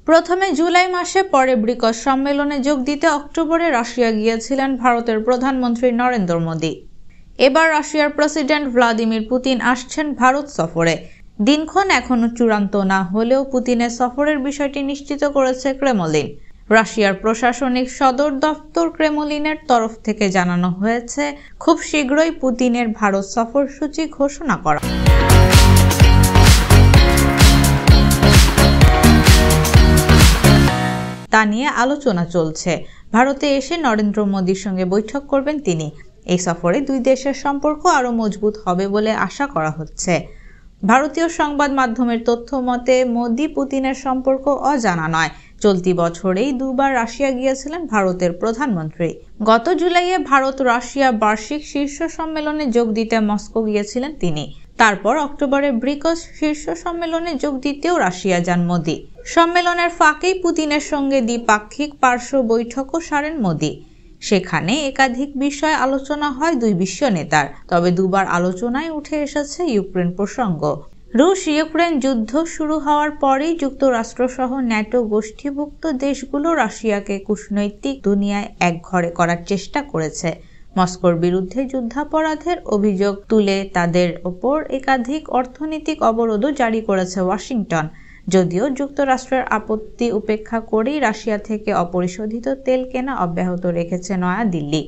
প্রথমে জুলাই মাসে, পরে ব্রিকস সম্মেলনে যোগ দিতে অক্টোবরে রাশিয়া গিয়েছিলেন ভারতের প্রধানমন্ত্রী নরেন্দ্র মোদী। এবার রাশিয়ার প্রেসিডেন্ট ভ্লাদিমির পুতিন আসছেন ভারত সফরে। দিনক্ষণ এখনো চূড়ান্ত না হলেও পুতিনের সফরের বিষয়টি নিশ্চিত করেছে ক্রেমলিন। রাশিয়ার প্রশাসনিক সদর দপ্তর ক্রেমলিনের তরফ থেকে জানানো হয়েছে, খুব শীঘ্রই পুতিনের ভারত সফরসূচি ঘোষণা করা। তা নিয়ে আলোচনা চলছে। ভারতে এসে নরেন্দ্র মোদীর সঙ্গে বৈঠক করবেন তিনি। এই সফরে দুই দেশের সম্পর্ক আরও মজবুত হবে বলে আশা করা হচ্ছে। ভারতীয় সংবাদ মাধ্যমের তথ্য মতে, মোদী পুতিনের সম্পর্ক অজানা নয়। চলতি বছরেই দুবার রাশিয়া গিয়েছিলেন ভারতের প্রধানমন্ত্রী। গত জুলাইয়ে ভারত রাশিয়া বার্ষিক শীর্ষ সম্মেলনে যোগ দিতে মস্কো গিয়েছিলেন তিনি। তারপর অক্টোবরে ব্রিকস শীর্ষ সম্মেলনে যোগ দিতেও রাশিয়া যান মোদী। সম্মেলনের ফাঁকেই পুতিনের সঙ্গে দ্বিপাক্ষিক পার্শ্ব বৈঠকও সারেন মোদী। সেখানে একাধিক বিষয় আলোচনা হয় দুই বিশ্ব নেতার। তবে দুবার আলোচনায় উঠে এসেছে ইউক্রেন প্রসঙ্গ। রুশ ইউক্রেন যুদ্ধ শুরু হওয়ার পরেই যুক্তরাষ্ট্র সহ ন্যাটো গোষ্ঠীভুক্ত দেশগুলো রাশিয়াকে কূটনৈতিক দুনিয়ায় একঘরে করার চেষ্টা করেছে। মস্কোর বিরুদ্ধে যুদ্ধাপরাধের অভিযোগ তুলে তাদের ওপর একাধিক অর্থনৈতিক অবরোধও জারি করেছে ওয়াশিংটন। যদিও যুক্তরাষ্ট্রের আপত্তি উপেক্ষা করেই রাশিয়া থেকে অপরিশোধিত তেল কেনা অব্যাহত রেখেছে নয়াদিল্লি।